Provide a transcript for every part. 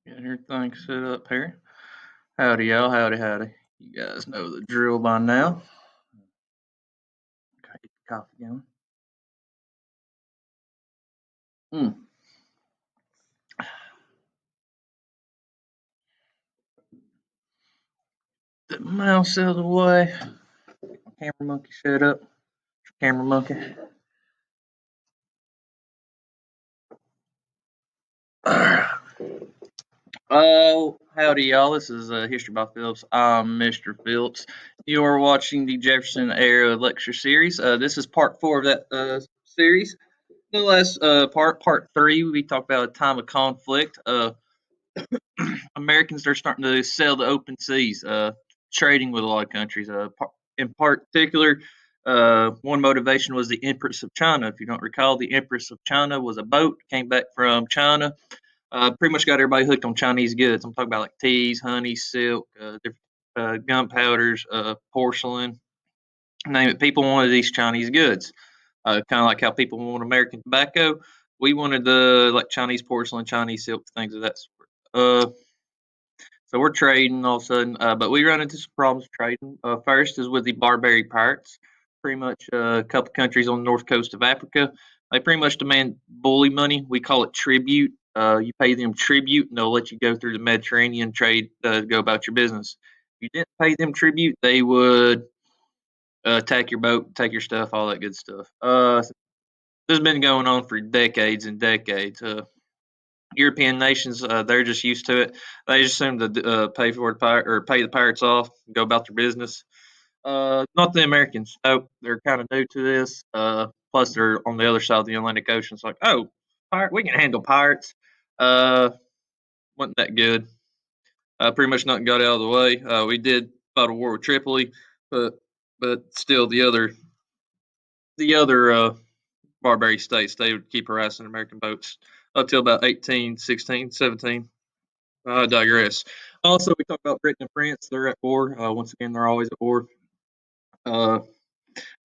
Getting everything set up here. Howdy, y'all. Howdy, howdy. You guys know the drill by now. Got the coffee going. Mm. The mouse out of the way. Camera monkey set up. Camera monkey. Oh, howdy, y'all. This is History by Phillips. I'm Mr. Phillips. You are watching the Jefferson Era lecture series. This is part 4 of that series. The last part 3, we talked about a time of conflict. Americans are starting to sail the open seas, trading with a lot of countries. In particular, one motivation was the Empress of China. If you don't recall, the Empress of China was a boat, came back from China, pretty much got everybody hooked on Chinese goods. I'm talking about like teas, honey, silk, different gunpowders, porcelain, name it. People wanted these Chinese goods, kind of like how people want American tobacco. We wanted the like Chinese porcelain, Chinese silk, things of that sort. So we're trading all of a sudden, but we run into some problems trading. First is with the Barbary pirates, pretty much a couple countries on the north coast of Africa. They pretty much demand bully money. We call it tribute. You pay them tribute, and they'll let you go through the Mediterranean trade, go about your business. If you didn't pay them tribute, they would attack your boat, take your stuff, all that good stuff. This has been going on for decades and decades. European nations, they're just used to it. They just assume to pay for the or pay the pirates off, go about their business. Not the Americans. Nope, they're kind of new to this. Plus, they're on the other side of the Atlantic Ocean. It's like, oh, we can handle pirates. Uh, wasn't that good. Pretty much nothing got out of the way. We did fight a war with Tripoli, but still the other Barbary states, they would keep harassing American boats until about 18, 16, 17. I digress. Also, we talk about Britain and France. They're at war. Once again, they're always at war. Uh,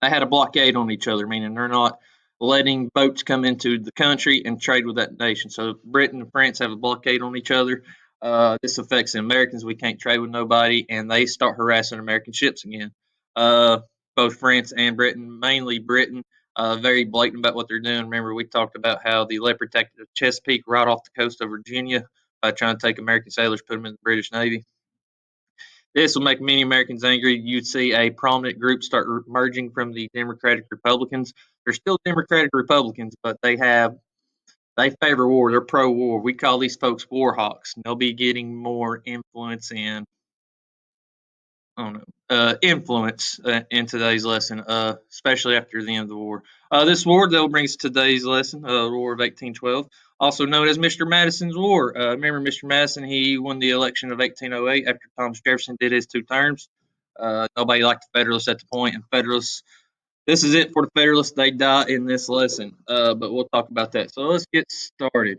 they had a blockade on each other, meaning they're not letting boats come into the country and trade with that nation. So Britain and France have a blockade on each other. This affects the Americans. We can't trade with nobody, and they start harassing American ships again. Uh, Both France and Britain, mainly Britain, very blatant about what they're doing. Remember, we talked about how the Leopard attacked Chesapeake right off the coast of Virginia, trying to take American sailors, put them in the British Navy. This will make many Americans angry. You'd see a prominent group start emerging from the Democratic Republicans. They're still Democratic Republicans, but they favor war. They're pro-war. We call these folks Warhawks. And they'll be getting more influence in I don't know, influence in today's lesson, especially after the end of the war. This war, though, brings today's lesson, the War of 1812, also known as Mr. Madison's War. Remember Mr. Madison? He won the election of 1808 after Thomas Jefferson did his 2 terms. Nobody liked the Federalists at the point, and Federalists. This is it for the Federalists. They die in this lesson, but we'll talk about that. So let's get started.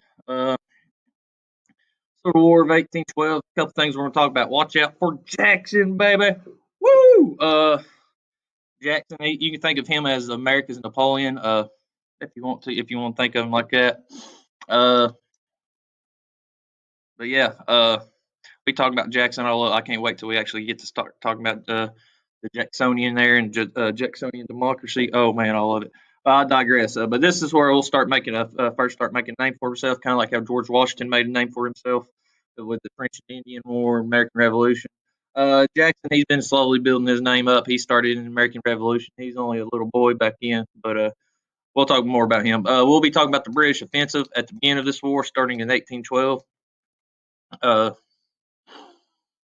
Civil War of 1812. A couple things we're going to talk about. Watch out for Jackson, baby. Woo! Jackson, you can think of him as America's Napoleon, if you want to think of him like that. Uh, but yeah, we talk about Jackson. I can't wait till we actually get to start talking about the Jacksonian there and Jacksonian democracy. Oh man, I love it. I digress. But this is where we'll start making first start making a name for himself, kind of like how George Washington made a name for himself with the French and Indian War, American Revolution. Jackson, he's been slowly building his name up. He started in the American Revolution. He's only a little boy back then, but we'll talk more about him. We'll be talking about the British offensive at the beginning of this war, starting in 1812. Uh,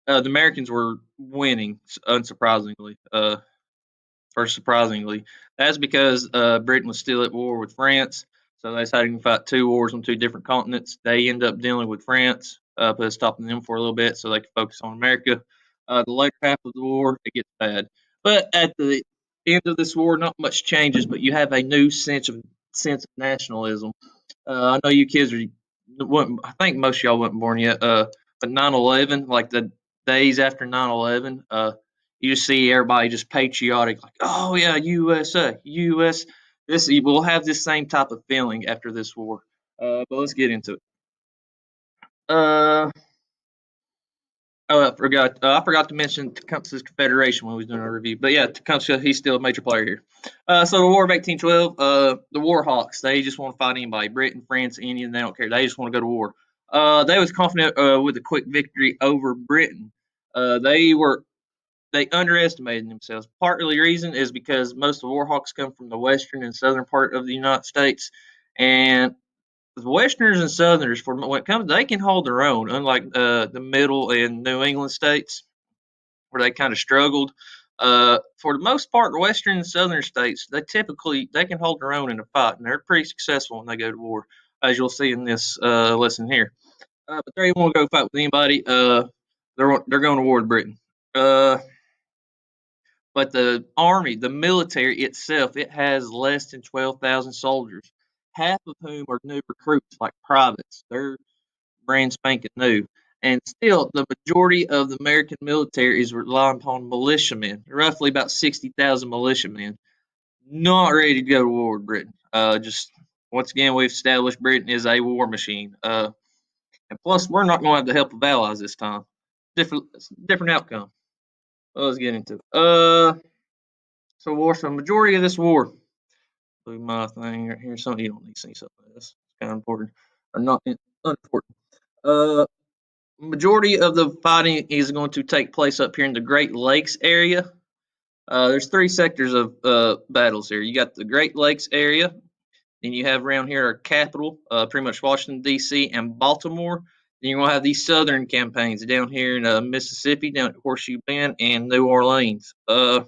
the Americans were winning, unsurprisingly, or surprisingly. That's because Britain was still at war with France, so they decided to fight 2 wars on 2 different continents. They end up dealing with France, put a stop to them for a little bit so they could focus on America. The later half of the war, it gets bad. But at the end of this war, not much changes, but you have a new sense of nationalism. I know you kids are. I think most of y'all weren't born yet. But 9/11, like the days after 9/11, you just see everybody just patriotic, like, oh yeah, USA, US. This we'll have this same type of feeling after this war. But let's get into it. Uh, I forgot to mention Tecumseh's Confederation when we was doing our review. But yeah, Tecumseh, he's still a major player here. So the War of 1812, the Warhawks, they just want to fight anybody. Britain, France, Indian, they don't care. They just want to go to war. They was confident with a quick victory over Britain. They underestimated themselves. Part of the reason is because most of the Warhawks come from the western and southern part of the United States, and the Westerners and Southerners, for when it comes, they can hold their own, unlike the Middle and New England states where they kind of struggled. For the most part, the Western and Southern states, they can hold their own in a fight, and they're pretty successful when they go to war, as you'll see in this lesson here. But they won't go fight with anybody. They're going to war with Britain. Uh, but the army, the military itself, it has less than 12,000 soldiers, half of whom are new recruits, like privates. They're brand spanking new. And still, the majority of the American military is relying upon militiamen, roughly about 60,000 militiamen, not ready to go to war with Britain. Just once again, we've established Britain is a war machine. And plus, we're not going to have the help of allies this time. Different outcome. Let's get into it. So war. So majority of this war. Do my thing right here. Something you don't need to see something like this. It's kind of important or not unimportant. Uh, Majority of the fighting is going to take place up here in the Great Lakes area. There's three sectors of battles here. You got the Great Lakes area, then you have around here our capital, pretty much Washington D.C. and Baltimore. Then you're gonna have these southern campaigns down here in Mississippi, down at Horseshoe Bend and New Orleans. For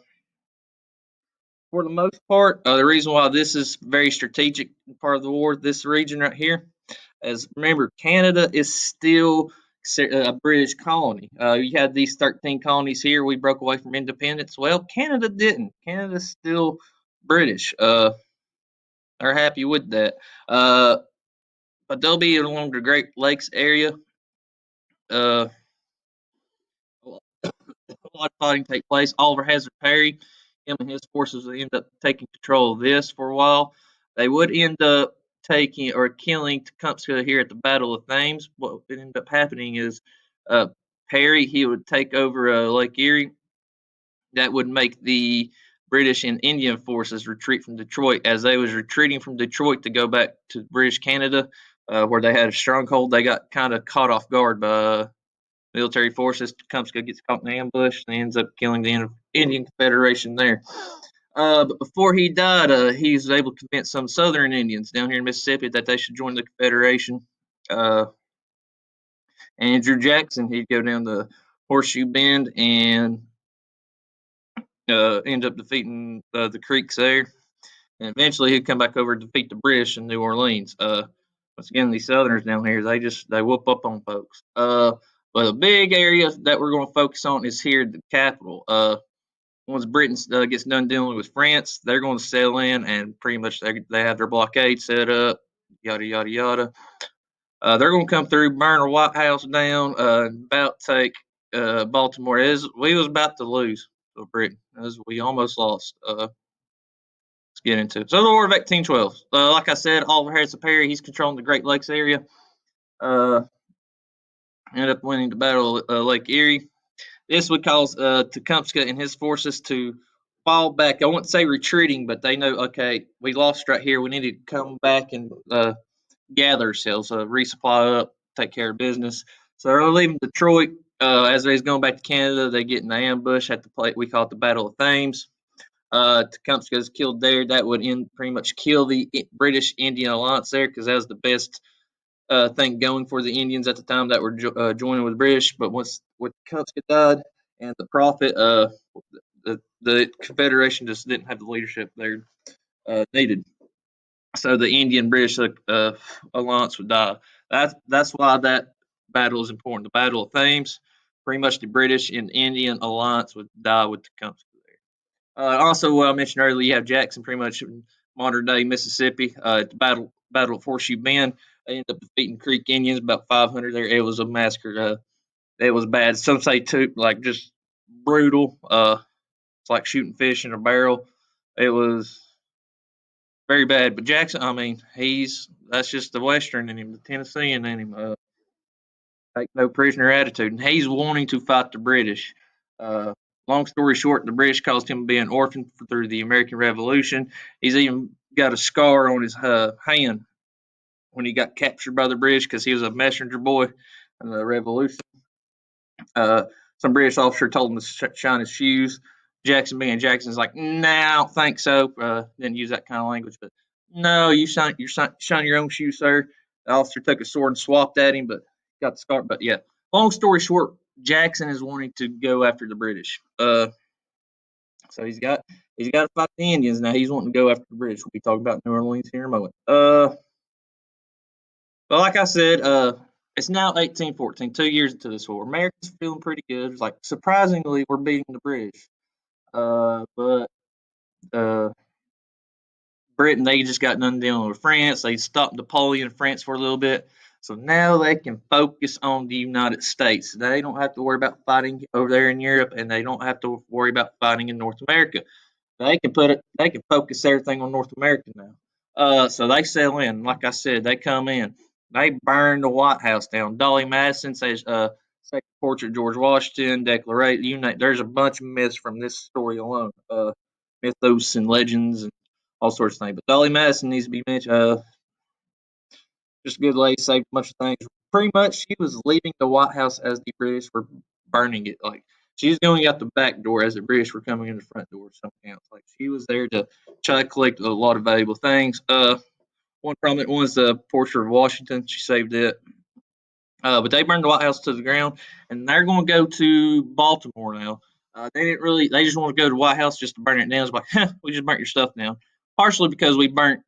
the most part, the reason why this is very strategic part of the war, this region right here, as remember, Canada is still a British colony. You had these 13 colonies here. We broke away from independence. Well, Canada didn't. Canada's still British. They're happy with that. Uh, but they'll be along the Great Lakes area. Uh, a lot of fighting take place. Oliver Hazard Perry, him and his forces would end up taking control of this for a while. They would end up taking or killing Tecumseh here at the Battle of Thames. What would end up happening is uh, Perry, he would take over Lake Erie. That would make the British and Indian forces retreat from Detroit. As they was retreating from Detroit to go back to British Canada, where they had a stronghold, they got kind of caught off guard by military forces. Tecumseh gets caught in an ambush and ends up killing the Indian Confederation there. But before he died, he was able to convince some Southern Indians down here in Mississippi that they should join the Confederation. Uh, Andrew Jackson, he'd go down to Horseshoe Bend and end up defeating the Creeks there. And eventually he'd come back over to defeat the British in New Orleans. Once again, these Southerners down here, they whoop up on folks. But a big area that we're going to focus on is here at the capital. Once Britain gets done dealing with France, they're going to sail in and pretty much they have their blockade set up, yada yada yada. They're going to come through, burn the White House down, about take Baltimore. We was about to lose to Britain, as we almost lost. Let's get into it. So the War of 1812. Like I said, Oliver Harrison Perry, he's controlling the Great Lakes area. Uh, Ended up winning the Battle of Lake Erie. This would cause Tecumseh and his forces to fall back. I wouldn't say retreating, but they know, okay, we lost right here. We need to come back and gather ourselves, resupply up, take care of business. So they're leaving Detroit. As they're going back to Canada, they get in the ambush at the place we call it the Battle of Thames. Tecumseh is killed there. That would pretty much kill the British Indian alliance there because that was the best thing going for the Indians at the time that were joining with the British. But once Tecumseh died and the Prophet, the Confederation just didn't have the leadership they needed. So the Indian British alliance would die. That's why that battle is important. The Battle of Thames, pretty much the British and Indian alliance would die with Tecumseh. Also, what I mentioned earlier, you have Jackson pretty much in modern day Mississippi. At the Battle of Horseshoe Bend, they ended up defeating Creek Indians, about 500 there. It was a massacre. It was bad. Some say too, like just brutal. It's like shooting fish in a barrel. It was very bad. But Jackson, I mean, that's just the Western in him, the Tennessean in him. take no prisoner attitude, and he's wanting to fight the British. Uh, Long story short, the British caused him to be an orphan through the American Revolution. He's even got a scar on his hand when he got captured by the British because he was a messenger boy in the Revolution. Uh, some British officer told him to shine his shoes. Jackson being Jackson's like, nah, I don't think so. Didn't use that kind of language, but no, shine your own shoes, sir. The officer took a sword and swapped at him, but got the scar. But yeah, long story short, Jackson is wanting to go after the British. So he's got to fight the Indians now. He's wanting to go after the British. We'll be talking about New Orleans here in a moment. But like I said, it's now 1814, 2 years into this war. Americans are feeling pretty good. It's like surprisingly, we're beating the British. But uh, Britain, they just got nothing dealing with France. They stopped Napoleon in France for a little bit. So now they can focus on the United States. They don't have to worry about fighting over there in Europe, and they don't have to worry about fighting in North America. They can focus everything on North America now. So they sell in. Like I said, they come in. They burn the White House down. Dolly Madison says, second portrait of George Washington, Declaration. There's a bunch of myths from this story alone. Mythos and legends and all sorts of things. But Dolly Madison needs to be mentioned. Just a good lady, saved a bunch of things. Pretty much, she was leaving the White House as the British were burning it. Like she was going out the back door as the British were coming in the front door. Something else. Like she was there to try to collect a lot of valuable things. One prominent one was the portrait of Washington. She saved it. But they burned the White House to the ground, and they're going to go to Baltimore now. They didn't really. They just want to go to the White House just to burn it down. It's like, we just burnt your stuff down. Partially because we burnt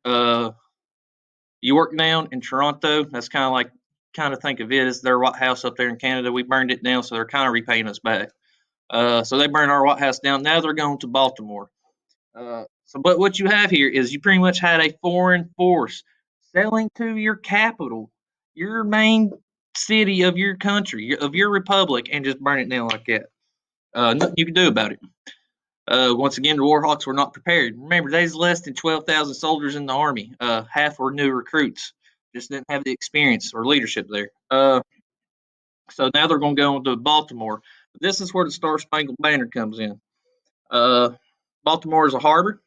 Yorktown in Toronto. That's kind of think of it as their White House up there in Canada. We burned it down, so they're kind of repaying us back. So they burned our White House down. Now they're going to Baltimore. But what you have here is you pretty much had a foreign force selling to your capital, your main city of your country, of your republic, and just burn it down like that. Nothing you can do about it. Once again, the Warhawks were not prepared. Remember, there's less than 12,000 soldiers in the army. Half were new recruits, just didn't have the experience or leadership there. So now they're going to go into Baltimore. This is where the Star Spangled Banner comes in. Uh, Baltimore is a harbor.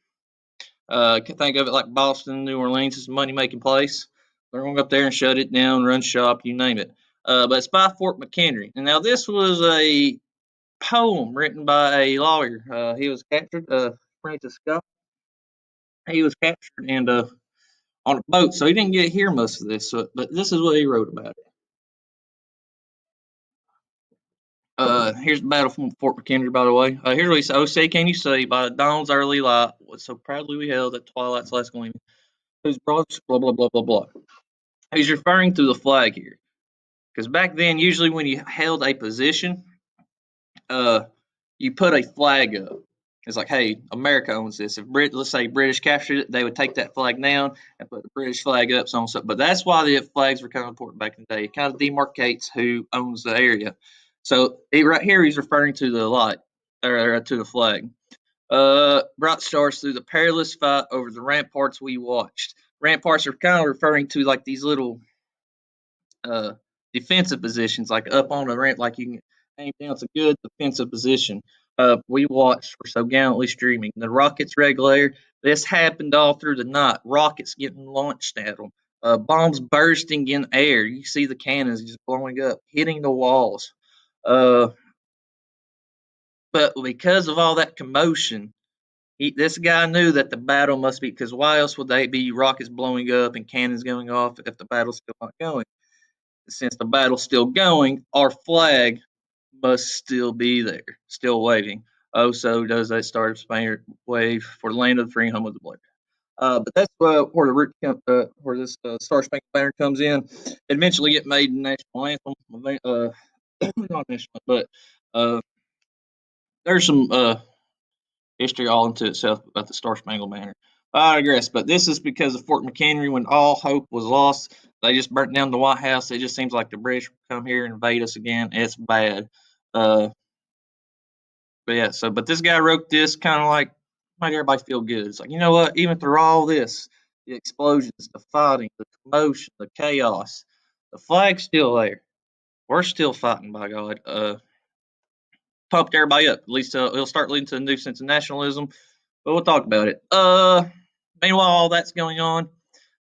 Think of it like Boston, New Orleans. It's a money making place. They're going to go up there and shut it down, run shop, you name it. But it's by Fort McHenry. And now this was a poem written by a lawyer. He was captured, Francis Scott. He was captured and on a boat, so he didn't get to hear most of this. But this is what he wrote about it. Here's the battle from Fort McHenry, by the way. Here's what he said. "Oh, say, can you see, by dawn's early light, what so proudly we held at twilight's last gleaming, whose broad blah blah blah blah blah." He's referring to the flag here, because back then, usually when you held a position, uh, you put a flag up. It's like, hey, America owns this. If let's say British captured it, they would take that flag down and put the British flag up, so on so. But that's why the flags were kind of important back in the day. It kind of demarcates who owns the area. So right here, he's referring to the light or to the flag. Bright stars through the perilous fight over the ramparts we watched. Ramparts are kind of referring to like these little uh, defensive positions, like up on the ramp, like you can aim down. It's a good defensive position. We watched for so gallantly streaming. The rockets regular. This happened all through the night. Rockets getting launched at them. Bombs bursting in air. You see the cannons just blowing up, hitting the walls. Uh, but because of all that commotion, this guy knew that the battle must be, because why else would they be rockets blowing up and cannons going off if the battle's still not going? Since the battle's still going, our flag must still be there, still waving. Oh, so does that Star Spangled wave for the land of the free, home of the brave. But that's where the where this Star Spangled Banner comes in. It eventually get made national anthem. Not national, but uh, there's some history all into itself about the Star Spangled Banner. I digress, but this is because of Fort McHenry. When all hope was lost, they just burnt down the White House. It just seems like the British come here and invade us again. It's bad. Uh, but yeah, but this guy wrote this kind of like make everybody feel good. It's like, you know what? Even through all this, the explosions, the fighting, the commotion, the chaos, the flag's still there. We're still fighting, by God. Pumped everybody up. At least it'll start leading to a new sense of nationalism. But we'll talk about it. Meanwhile, all that's going on.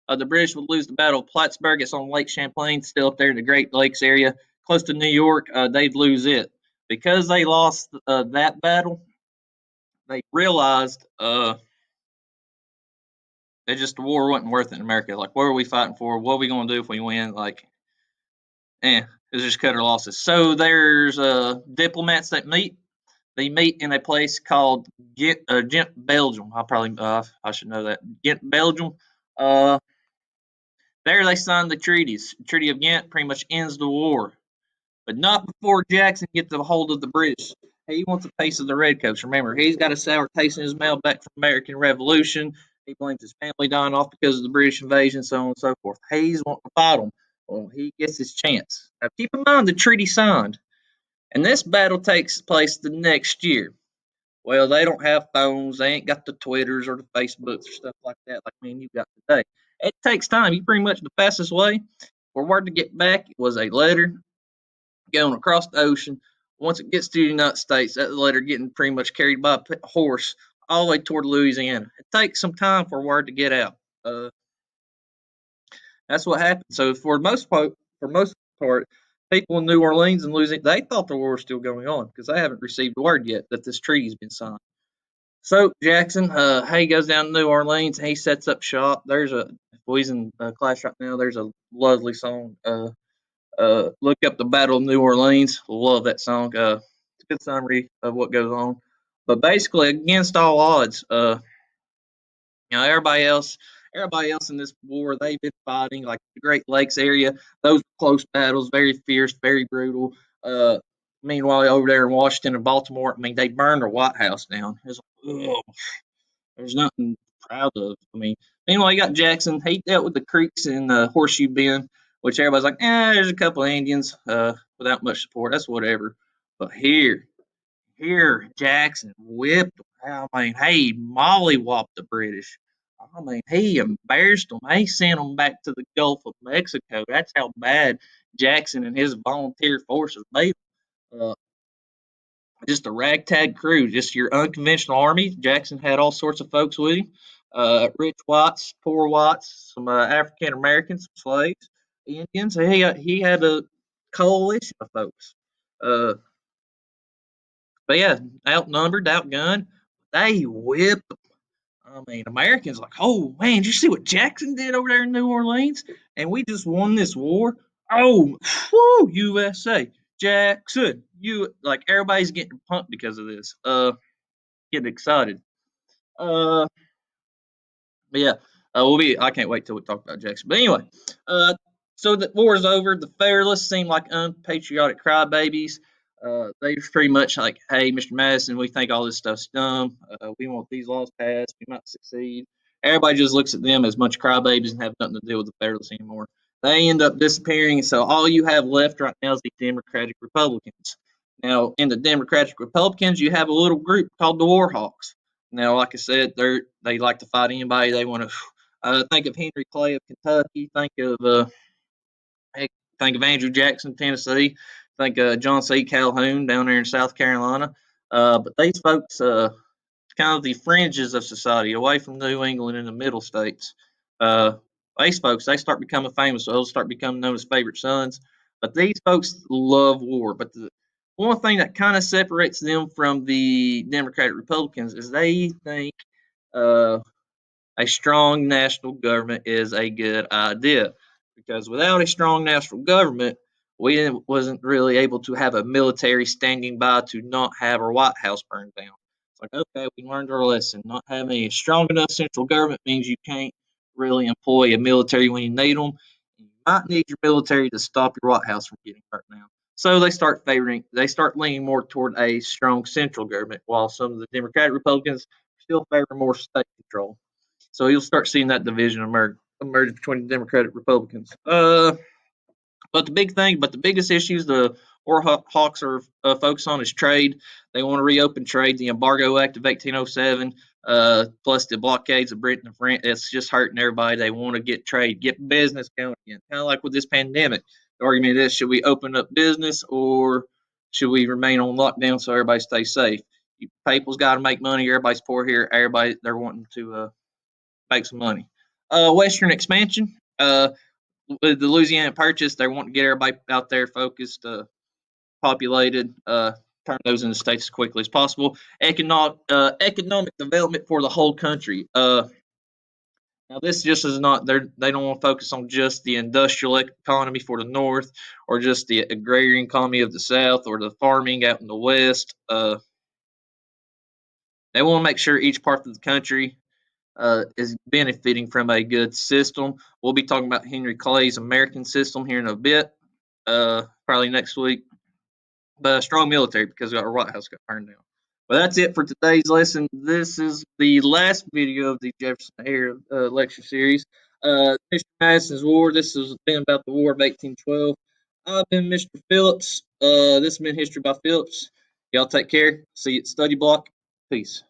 The British would lose the Battle of Plattsburgh. It's on Lake Champlain, still up there in the Great Lakes area, close to New York. They'd lose it because they lost that battle. They realized that just the war wasn't worth it in America. Like, what are we fighting for? What are we going to do if we win? Like, let's just cut our losses. So there's diplomats that meet. They meet in a place called Ghent, Belgium. I should know that. Ghent, Belgium. Uh, there they signed the treaties. The Treaty of Ghent pretty much ends the war, but not before Jackson gets a hold of the British. He wants a piece of the Redcoats. Remember, he's got a sour taste in his mouth back from the American Revolution. He blames his family dying off because of the British invasion, so on and so forth. He's wanting to fight them. Well, he gets his chance. Now, keep in mind the treaty signed, and this battle takes place the next year. Well, they don't have phones. They ain't got the Twitters or the Facebooks or stuff like that like me and you got today. It takes time. You pretty much the fastest way for word to get back was a letter going across the ocean. Once it gets to the United States, that letter getting pretty much carried by a horse all the way toward Louisiana. It takes some time for word to get out. Uh, that's what happened. So for most part, people in New Orleans and Louisiana, they thought the war was still going on because they haven't received word yet that this treaty's been signed. So Jackson, he goes down to New Orleans. He sets up shop. If he's in class right now, there's a lovely song. Look up the Battle of New Orleans. Love that song. It's a good summary of what goes on. But basically, against all odds, everybody else in this war, they've been fighting like the Great Lakes area. Those were close battles, very fierce, very brutal. Meanwhile, over there in Washington and Baltimore, I mean, they burned their White House down. It's like, ugh, there's nothing proud of. I mean, meanwhile, you got Jackson. He dealt with the Creeks and Horseshoe Bend, which everybody's like, there's a couple of Indians without much support. That's whatever. But here, Jackson whipped them. I mean, he mollywopped the British. I mean, he embarrassed them. He sent them back to the Gulf of Mexico. That's how bad Jackson and his volunteer forces made them. Just a ragtag crew, just your unconventional army. Jackson had all sorts of folks with him, rich whites, poor whites, some African Americans, some slaves, Indians. He had a coalition of folks. Uh, but yeah, outnumbered, outgunned, they whipped them. I mean, Americans like, oh man, did you see what Jackson did over there in New Orleans? And we just won this war. Oh, whoo, USA, Jackson, you like everybody's getting pumped because of this. Getting excited. Uh, but yeah, I can't wait till we talk about Jackson. But anyway, uh, so the war is over. The Federalists seem like unpatriotic crybabies. They pretty much like, hey, Mr. Madison, we think all this stuff's dumb. We want these laws passed. We might succeed. Everybody just looks at them as a bunch of crybabies and have nothing to do with the Federalists anymore. They end up disappearing, so all you have left right now is the Democratic Republicans. Now, in the Democratic Republicans, you have a little group called the Warhawks. Now, like I said, they like to fight anybody. They want to think of Henry Clay of Kentucky. Think of Andrew Jackson, Tennessee. Think of John C. Calhoun down there in South Carolina. But these folks, kind of the fringes of society, away from New England and the Middle States. Uh, these folks, they start becoming famous. So they'll start becoming known as favorite sons. But these folks love war. But the one thing that kind of separates them from the Democratic Republicans is they think uh, a strong national government is a good idea because without a strong national government, we wasn't really able to have a military standing by to not have our White House burned down. It's like, okay, we learned our lesson. Not having a strong enough central government means you can't really employ a military when you need them. You might need your military to stop your White House from getting burnt down. So they start leaning more toward a strong central government, while some of the Democratic Republicans still favor more state control. So you'll start seeing that division emerge between the Democratic Republicans. But the biggest issues the Warhawks are focused on is trade. They want to reopen trade. The Embargo Act of 1807, plus the blockades of Britain and France, it's just hurting everybody. They want to get trade, get business going again. Kind of like with this pandemic. The argument is, should we open up business or should we remain on lockdown so everybody stays safe? People's got to make money. Everybody's poor here. Everybody, they're wanting to make some money. Western expansion. With the Louisiana Purchase, they want to get everybody out there focused, populated, turn those into states as quickly as possible. Economic development for the whole country. Now, this just is not, they don't want to focus on just the industrial economy for the North or just the agrarian economy of the South or the farming out in the West. They want to make sure each part of the country is benefiting from a good system. We'll be talking about Henry Clay's American system here in a bit, probably next week. But a strong military because our White House got burned down. But that's it for today's lesson. This is the last video of the Jefferson Era lecture series. Mr. Madison's War. This has been about the War of 1812. I've been Mr. Phillips. This has been History by Phillips. Y'all take care. See you at study block. Peace.